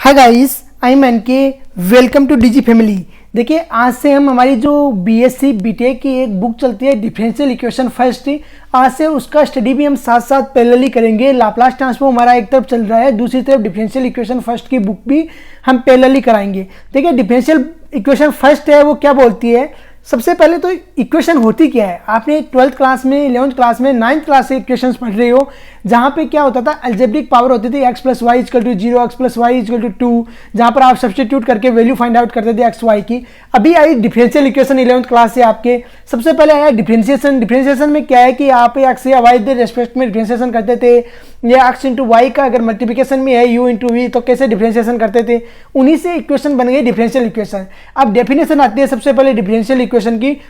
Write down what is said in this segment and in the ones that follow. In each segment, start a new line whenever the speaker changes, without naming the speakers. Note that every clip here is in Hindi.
Hi guys, I am NK. Welcome to DG family. देखिए, आज से हम हमारी जो बीएससी बीटेक की एक बुक चलती है डिफरेंशियल इक्वेशन फर्स्ट, आज से उसका स्टडी भी हम साथ साथ पैरेलली करेंगे। लाप्लास ट्रांसफॉर्म हमारा एक तरफ चल रहा है, दूसरी तरफ डिफरेंशियल इक्वेशन फर्स्ट की बुक भी हम पैरेलली कराएंगे। देखिए, डिफरेंशियल इक्वेशन फर्स्ट है वो क्या बोलती है। सबसे पहले तो इक्वेशन होती क्या है, आपने 12th क्लास में, 11th क्लास में, 9th क्लास से इक्वेशंस पढ़ रहे हो, जहाँ पे क्या होता था, अलजेब्रिक पावर होती थी x + y = 0, x + y = 2, जहाँ पर आप सब्स्टिट्यूट करके वैल्यू फाइंड आउट करते थे x y की। अभी आई डिफरेंशियल इक्वेशन 11th क्लास से आपके। सबसे पहले आया डिफरेंशिएशन। डिफरेंशिएशन में क्या है कि आप x या y के रेस्पेक्ट में डिफरेंशिएशन करते थे, या x × y का अगर मल्टीप्लिकेशन में है u × v तो कैसे डिफरेंशिएशन करते थे, उन्हीं से इक्वेशन बन गई डिफरेंशियल इक्वेशन। अब डेफिनेशन आती है सबसे पहले डिफरेंशियल इक्वेशन की।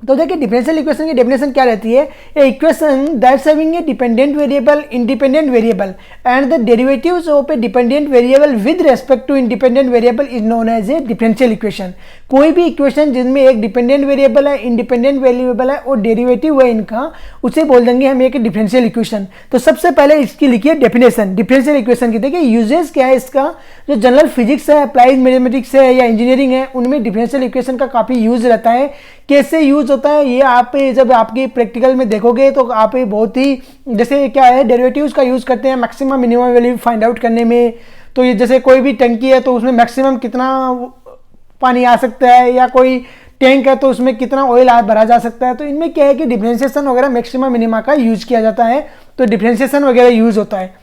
तो देखिए, डिफरेंशियल इक्वेशन की डेफिनेशन क्या रहती है, a equation that's having a dependent variable, independent variable and the derivatives of a dependent variable with respect to independent variable is known as a differential equation. कोई भी इक्वेशन जिनमें एक डिपेंडेंट वेरिएबल है, इंडिपेंडेंट वेरिएबल है और डेरिवेटिव है इनका, उसे बोल देंगे हम एक डिफरेंशियल इक्वेशन। तो सबसे पहले इसकी लिखिए डेफिनेशन डिफरेंशियल इक्वेशन की। देखिए, यूजेस क्या है इसका, जो जनरल फिजिक्स है, अप्लाइड मैथमेटिक्स है या इंजीनियरिंग है, उनमें डिफरेंशियल इक्वेशन का काफ़ी यूज रहता है। कैसे यूज होता है ये आप जब आपकी प्रैक्टिकल में देखोगे तो आप बहुत ही, जैसे क्या है, डेरिवेटिव्स का यूज करते हैं maximum minimum value find out करने में। तो ये जैसे कोई भी टंकी है तो उसमें मैक्सिमम कितना पानी आ सकता है, या कोई टैंक है तो उसमें कितना ऑयल भरा जा सकता है। तो इनमें क्या है कि डिफरेंशिएशन वगैरह मैक्सिमम मिनिमा का यूज किया जाता है, तो डिफरेंशिएशन वगैरह यूज होता है।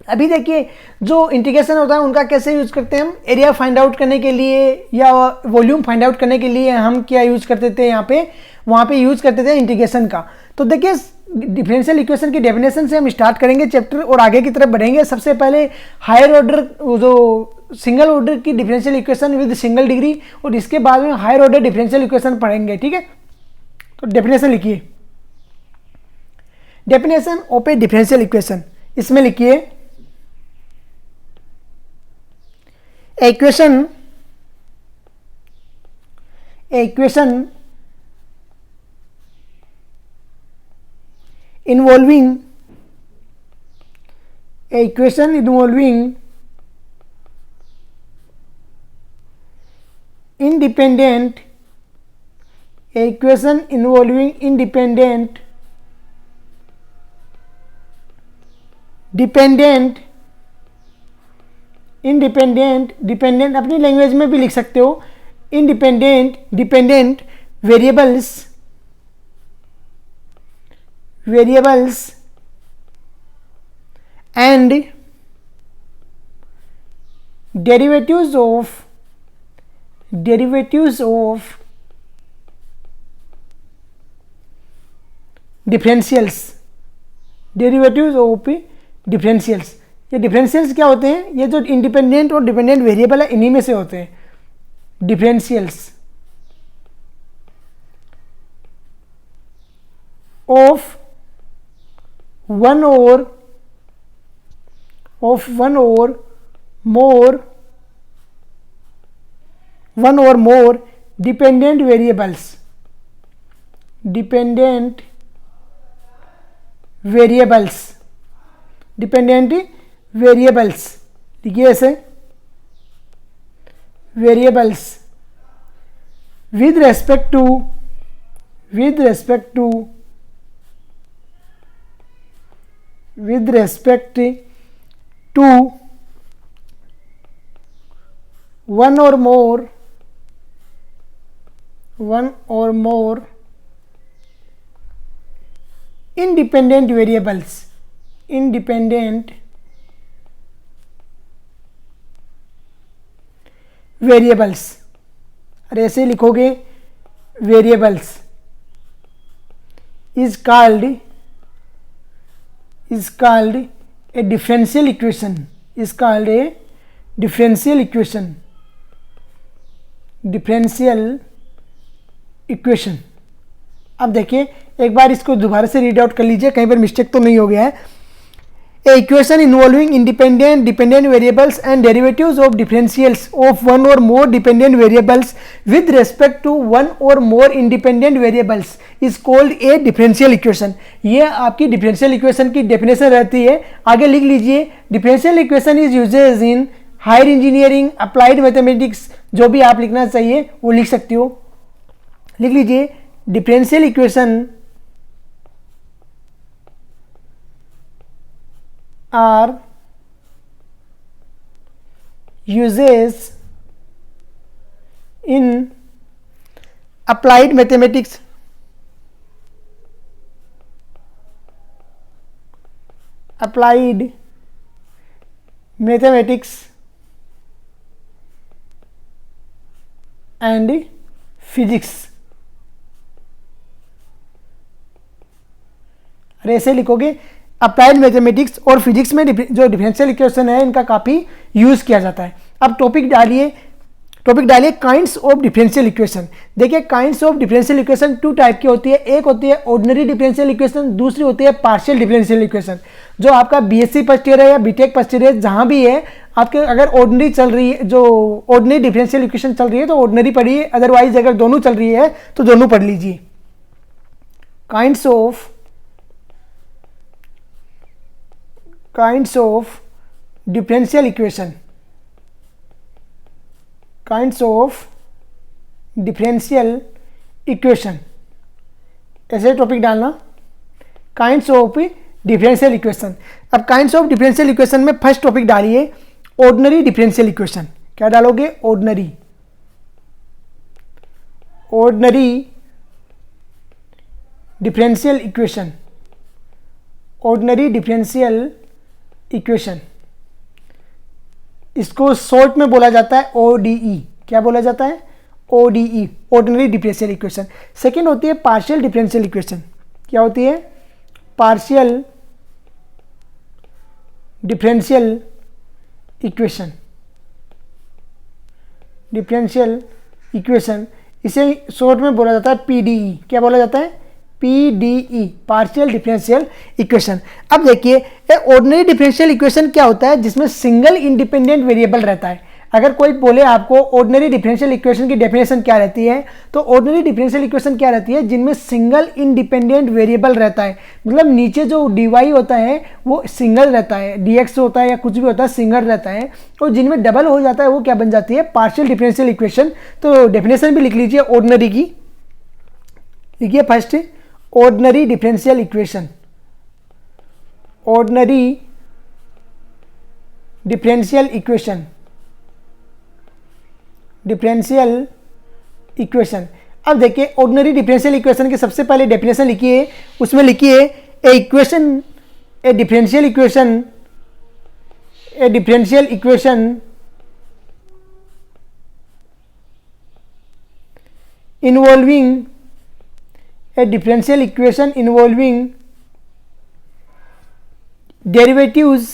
अभी देखिए, जो इंटीग्रेशन होता है उनका कैसे यूज करते हैं हम, एरिया फाइंड आउट करने के लिए या वॉल्यूम फाइंड आउट करने के लिए हम क्या यूज करते थे, वहाँ पे यूज करते थे इंटीग्रेशन का। तो देखिए, डिफरेंशियल इक्वेशन की डेफिनेशन से हम स्टार्ट करेंगे चैप्टर और आगे की तरफ बढ़ेंगे। सबसे पहले हायर ऑर्डर, जो सिंगल ऑर्डर की differential equation with single degree, और इसके बाद में हायर ऑर्डर डिफरेंशियल इक्वेशन पढ़ेंगे, ठीक है। तो डेफिनेशन लिखिए, definition of a differential equation. इसमें लिखिए equation involving independent डिपेंडेंट अपनी लैंग्वेज में भी लिख सकते हो, dependent variables and derivatives of differentials. ये डिफरेंशियल्स क्या होते हैं, ये जो इंडिपेंडेंट और डिपेंडेंट वेरिएबल है इन्हीं में से होते हैं डिफरेंशियल्स ऑफ वन और मोर डिपेंडेंट वेरिएबल्स लिखिए ऐसे, variables with respect to one और मोर independent वेरिएबल्स। अरे ऐसे लिखोगे, variables is called a differential equation. अब देखिए, एक बार इसको दोबारा से रीड आउट कर लीजिए, कहीं पर मिस्टेक तो नहीं हो गया है। A equation involving dependent variables and derivatives of differentials of one or more dependent variables with respect to one or more independent variables is called a differential equation। ये आपकी differential equation की definition रहती है। आगे लिख लीजिए, differential equation is used in higher engineering, applied mathematics, जो भी आप लिखना चाहिए वो लिख सकते हो। लिख लीजिए differential equation are uses in applied mathematics, applied mathematics and physics। अरे ऐसे लिखोगे अप्लाइड मैथमेटिक्स और फिजिक्स में जो डिफरेंशियल इक्वेशन है इनका काफ़ी यूज़ किया जाता है। अब टॉपिक डालिए काइंड्स ऑफ डिफरेंशियल इक्वेशन। देखिए kinds of differential equation two type की होती है, एक होती है ऑर्डिनरी डिफरेंशियल इक्वेशन, दूसरी होती है पार्शियल डिफरेंशियल इक्वेशन। जो आपका बीएससी फर्स्ट ईयर है या बीटेक फर्स्ट ईयर है, जहाँ भी है आपके अगर ऑर्डिनरी चल रही है, जो ऑर्डिनरी डिफरेंशियल इक्वेशन चल रही है तो ऑर्डिनरी पढ़िए, अदरवाइज अगर दोनों चल रही है तो दोनों पढ़ लीजिए। Kinds of differential equation, kinds of differential equation, ऐसे टॉपिक डालना काइंड्स ऑफ डिफरेंशियल इक्वेशन। अब काइंड्स ऑफ डिफरेंशियल इक्वेशन में फर्स्ट टॉपिक डालिए ऑर्डिनरी डिफरेंशियल इक्वेशन। क्या डालोगे? Ordinary differential equation, ordinary differential equation, इसको शॉर्ट में बोला जाता है ODE। क्या बोला जाता है? ODE, ordinary differential equation. Second होती है पार्शियल डिफरेंशियल इक्वेशन। क्या होती है? पार्शियल डिफरेंशियल इक्वेशन, इसे शॉर्ट में बोला जाता है PDE। क्या बोला जाता है? PDE, partial differential equation. अब देखिए ऑर्डिनरी डिफरेंशियल इक्वेशन क्या होता है? जिसमें सिंगल इंडिपेंडेंट वेरिएबल रहता है। अगर कोई बोले आपको ऑर्डिनरी डिफरेंशियल इक्वेशन की डेफिनेशन क्या रहती है, तो ऑर्डिनरी डिफरेंशियल इक्वेशन क्या रहती है? जिनमें सिंगल इंडिपेंडेंट वेरिएबल रहता है, मतलब नीचे जो dy होता है वो सिंगल रहता है, dx होता है या कुछ भी होता है सिंगल रहता है, और जिनमें डबल हो जाता है वो क्या बन जाती है? Partial differential equation. तो डेफिनेशन भी लिख लीजिए ऑर्डिनरी की। लिखिए first ordinary differential equation, ordinary differential equation. अब देखिए ऑर्डिनरी डिफरेंशियल इक्वेशन की सबसे पहले डेफिनेशन लिखिए, उसमें लिखिए ए differential equation involving derivatives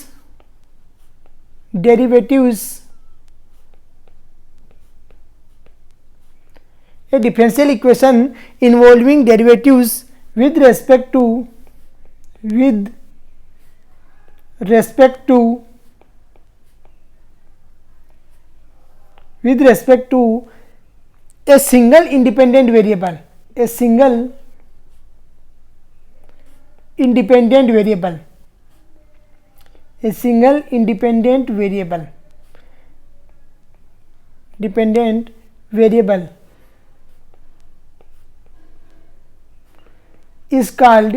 a differential equation involving derivatives with respect to a single independent variable, dependent variable is called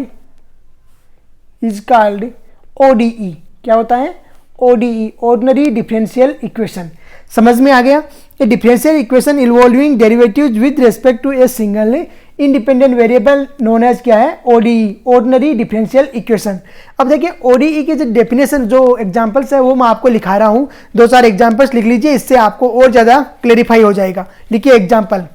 ODE। क्या होता है? ODE, ordinary differential equation. समझ में आ गया? A differential equation involving derivatives with respect to a single independent variable known as क्या है? ODE, ordinary differential equation. अब देखिए ODE के जो डेफिनेशन, जो एग्जांपल्स है वो मैं आपको लिखा रहा हूं, 2-4 एग्जांपल्स लिख लीजिए, इससे आपको और ज़्यादा क्लेरिफाई हो जाएगा। लिखिए एग्जांपल।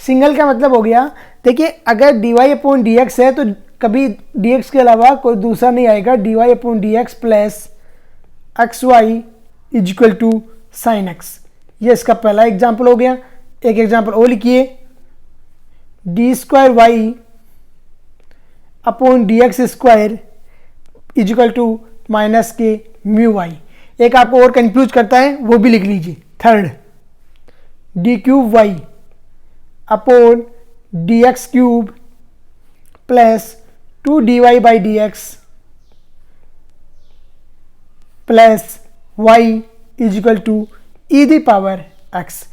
सिंगल का मतलब हो गया, देखिए अगर dy/dx है तो कभी dx के अलावा कोई दूसरा नहीं आएगा, dy/dx plus xy equal to sine x। ये इसका पहला एग्जाम्पल हो गया। एक एग्जाम्पल और लिखिए, d² y/dx² equal to -k μy। एक आपको और कंफ्यूज करता है वो भी लिख लीजिए। Third, d³ y/dx³ plus 2 dy/dx plus y is equal to e the power x.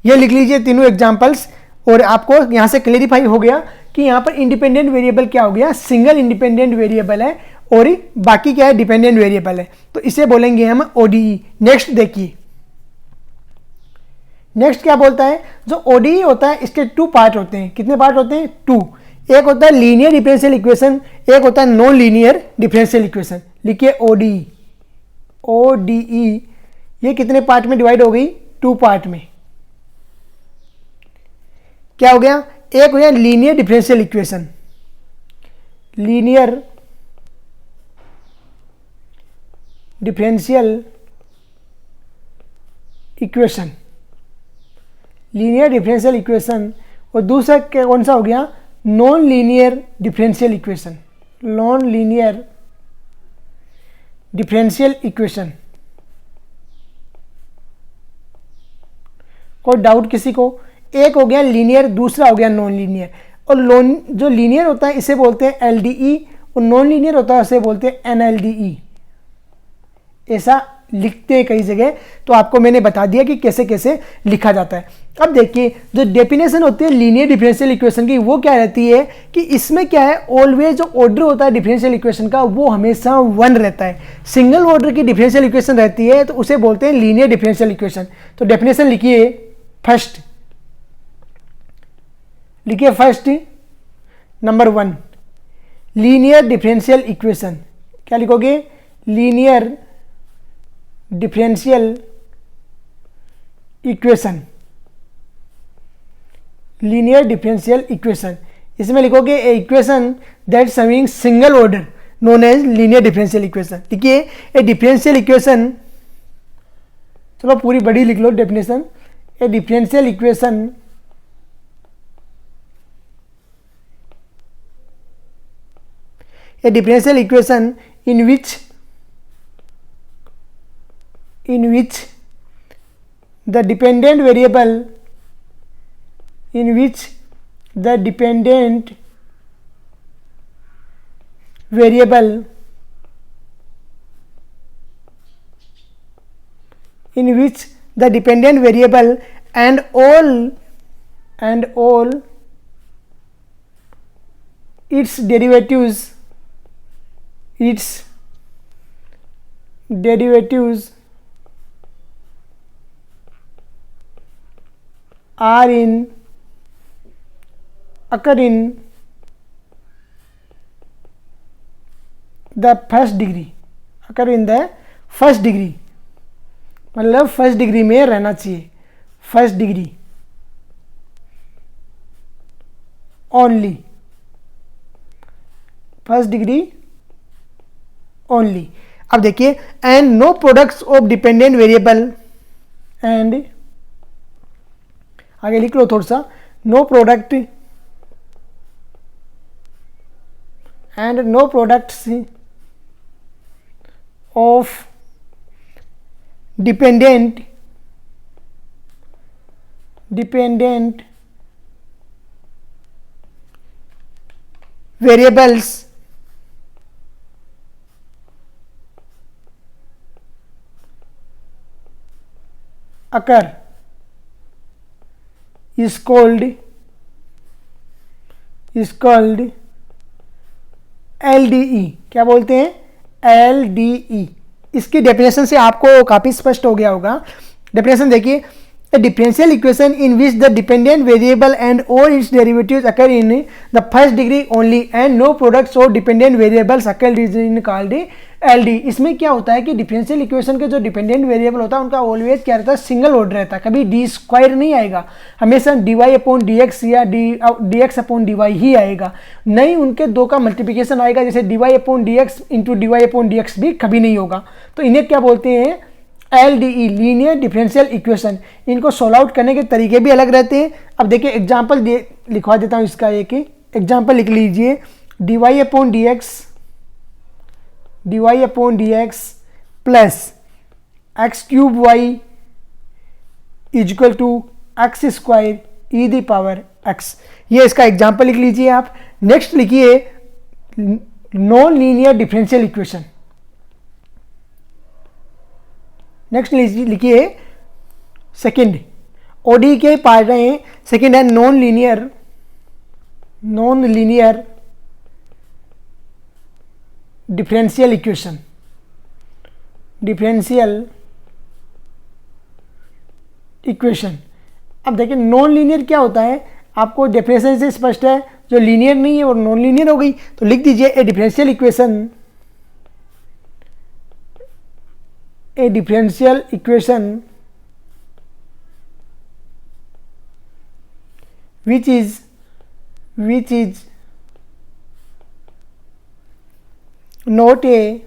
ये लिख लीजिए तीनों एग्जाम्पल्स, और आपको यहाँ से क्लेरिफाई हो गया कि यहाँ पर इंडिपेंडेंट वेरिएबल क्या हो गया, सिंगल इंडिपेंडेंट वेरिएबल है और बाकी क्या है, डिपेंडेंट वेरिएबल है। तो इसे बोलेंगे हम ओडीई। नेक्स्ट देखिए, नेक्स्ट क्या बोलता है, जो ओडीई होता है इसके 2 पार्ट होते हैं। कितने पार्ट होते हैं? 2। एक होता है लीनियर डिफरेंशियल इक्वेशन, एक होता है नॉन लीनियर डिफरेंशियल इक्वेशन। लिखिए ओडीई। ओडीई ये कितने पार्ट में डिवाइड हो गई? 2 पार्ट में। क्या हो गया? एक हो गया linear differential equation, linear differential equation, linear differential equation. और दूसरा कौन सा हो गया? Non linear differential equation, non linear differential equation. कोई डाउट किसी को? एक हो गया लीनियर, दूसरा हो गया नॉन लीनियर। और जो लीनियर होता है इसे बोलते हैं एलडीई, और नॉन लीनियर होता है उसे बोलते हैं एनएलडीई। ऐसा लिखते हैं कई जगह, तो आपको मैंने बता दिया कि कैसे कैसे लिखा जाता है। अब देखिए, जो डेफिनेशन होती है लीनियर डिफरेंशियल इक्वेशन की, वो क्या रहती है कि इसमें क्या है, ऑलवेज जो ऑर्डर होता है डिफरेंशियल इक्वेशन का वो हमेशा 1 रहता है। सिंगल ऑर्डर की डिफरेंशियल इक्वेशन रहती है तो उसे बोलते हैं लीनियर डिफरेंशियल इक्वेशन। तो डेफिनेशन लिखिए, फर्स्ट लिखिए, first number 1 linear differential equation. क्या लिखोगे? Linear differential equation, linear differential equation. इसमें लिखोगे a equation that having single order known as linear differential equation. देखिए, ए डिफरेंशियल इक्वेशन, चलो पूरी बड़ी लिख लो definition. A differential equation a differential equation in which the dependent variable and all its derivatives occur in the first degree, मतलब फर्स्ट डिग्री में रहना चाहिए, first degree only, first degree only. अब देखिए, and no products of dependent variable, and आगे लिख लो थोड़ा सा, no product and no products of dependent variables occur is called LDE। क्या बोलते हैं? LDE। इसकी डेफिनेशन से आपको काफी स्पष्ट हो गया होगा। डेफिनेशन देखिए, a differential equation in which the dependent variable and all its derivatives occur in the first degree only and no products of dependent variables occur is called LD। इसमें क्या होता है कि डिफरेंशियल इक्वेशन के जो डिपेंडेंट वेरिएबल होता है उनका ऑलवेज क्या रहता है, सिंगल ऑर्डर रहता है, कभी डी स्क्वायर नहीं आएगा, हमेशा dy अपॉन dx या dx अपॉन dy ही आएगा, नहीं उनके दो का मल्टीप्लिकेशन आएगा, जैसे dy upon dx into dy upon dx भी कभी नहीं होगा। तो इन्हें क्या बोलते हैं? LDE, linear differential equation. इनको सॉल्व आउट करने के तरीके भी अलग रहते हैं। अब देखिए एग्जाम्पल लिखवा देता हूँ, इसका एक एग्जाम्पल लिख लीजिए, dy upon dx plus x cube y is equal to x square e the power x. ये इसका एग्जाम्पल लिख लीजिए आप। नेक्स्ट लिखिए non linear differential equation, next लिखिए सेकंड, ओडी के पार्ट हैं। सेकंड है नॉन लीनियर डिफरेंशियल इक्वेशन। अब देखिए नॉन लीनियर क्या होता है, आपको डेफिनेशन से स्पष्ट है, जो लीनियर नहीं है वो नॉन लीनियर हो गई। तो लिख दीजिए ए differential equation which is not a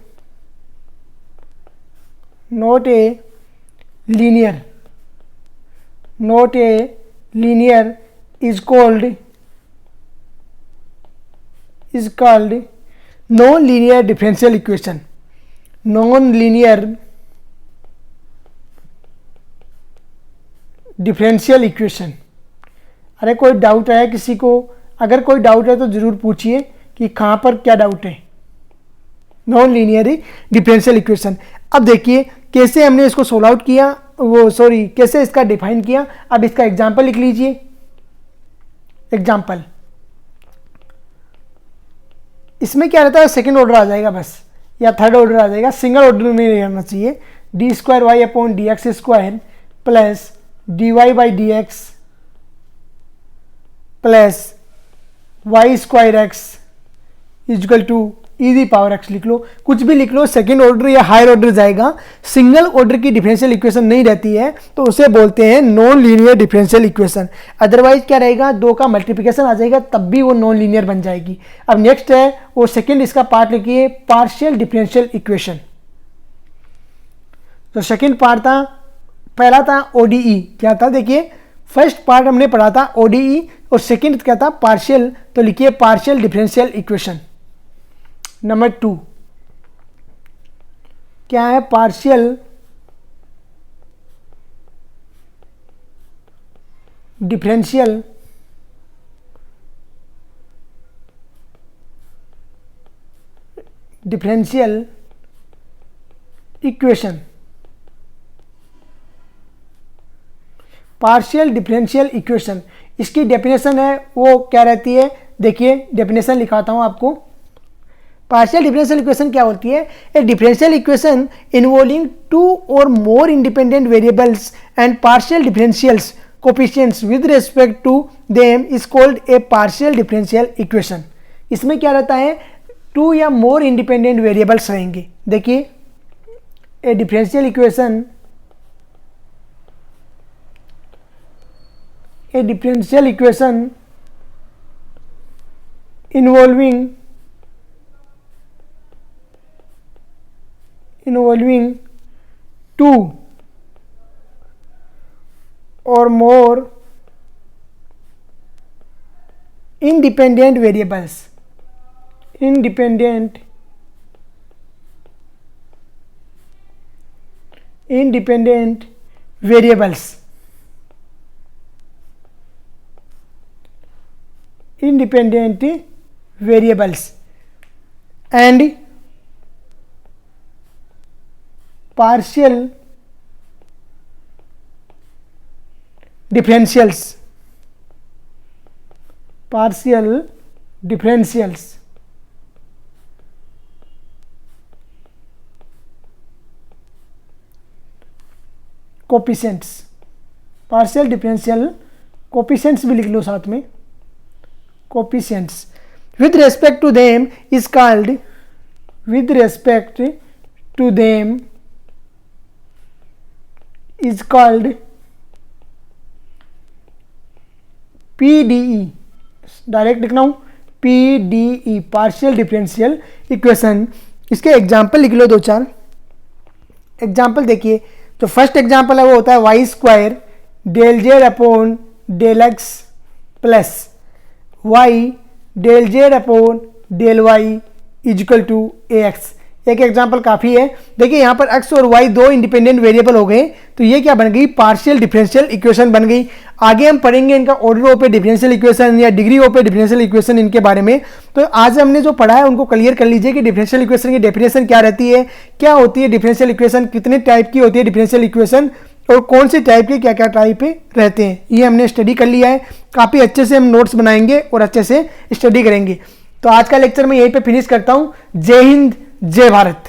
linear is called non-linear differential equation। non-linear differential equation। अरे कोई डाउट है किसी को? अगर कोई डाउट है तो ज़रूर पूछिए कि कहाँ पर क्या डाउट है। Non linear differential equation. अब देखिए कैसे हमने इसको सोल्व आउट किया, कैसे इसका डिफाइन किया। अब इसका एग्जांपल लिख लीजिए। एग्जांपल इसमें क्या रहता है, सेकंड ऑर्डर आ जाएगा बस, या थर्ड ऑर्डर आ जाएगा, सिंगल ऑर्डर नहीं रहना चाहिए। D square y upon d x square plus d y by d x plus y square x is equal to e the power x. लिख लो, कुछ भी लिख लो, सेकेंड ऑर्डर या हायर ऑर्डर जाएगा। सिंगल ऑर्डर की डिफरेंशियल इक्वेशन नहीं रहती है तो उसे बोलते हैं non linear differential equation. Otherwise क्या रहेगा, दो का मल्टीप्लिकेशन आ जाएगा तब भी वो नॉन लीनियर बन जाएगी। अब नेक्स्ट है वो सेकेंड, इसका पार्ट लिखिए पार्शियल डिफरेंशियल इक्वेशन। तो सेकेंड पार्ट था, पहला था ओडीई। क्या था देखिए, फर्स्ट पार्ट हमने पढ़ा था ओडीई और सेकंड क्या था पार्शियल। तो लिखिए पार्शियल डिफरेंशियल इक्वेशन। नंबर 2 क्या है, partial differential equation. Partial differential equation, इसकी डेफिनेशन है वो क्या रहती है, देखिए डेफिनेशन लिखाता हूं आपको। पार्शियल डिफरेंशियल इक्वेशन क्या होती है, a differential equation involving two और more independent variables and partial differentials coefficients with respect to them is called a partial differential equation. इसमें क्या रहता है, टू या मोर इंडिपेंडेंट वेरिएबल्स रहेंगे। देखिए a differential equation involving two or more independent variables and partial differentials coefficients. Partial differential coefficients भी लिख लो साथ में, coefficients with respect to them is called PDE। Direct लिखना हूं PDE, पार्शियल डिफरेंशियल इक्वेशन। इसके एग्जाम्पल लिख लो, 2-4 एग्जाम्पल देखिए। तो फर्स्ट एग्जाम्पल है वो होता है y square del z upon del x plus y del z upon del y is equal to a x. एक एग्जांपल काफ़ी है। देखिए यहाँ पर x और y दो इंडिपेंडेंट वेरिएबल हो गए, तो ये क्या बन गई, पार्शियल डिफरेंशियल इक्वेशन बन गई। आगे हम पढ़ेंगे इनका order of a differential equation या degree of a differential equation इनके बारे में। तो आज हमने जो पढ़ा है उनको क्लियर कर लीजिए कि डिफरेंशियल इक्वेशन की डेफिनेशन क्या रहती है, क्या होती है डिफरेंशियल इक्वेशन, कितने टाइप की होती है डिफरेंशियल इक्वेशन और कौन से टाइप के क्या क्या टाइप रहते हैं, ये हमने स्टडी कर लिया है। काफ़ी अच्छे से हम नोट्स बनाएंगे और अच्छे से स्टडी करेंगे। तो आज का लेक्चर मैं यहीं पे फिनिश करता हूँ। जय हिंद, जय भारत।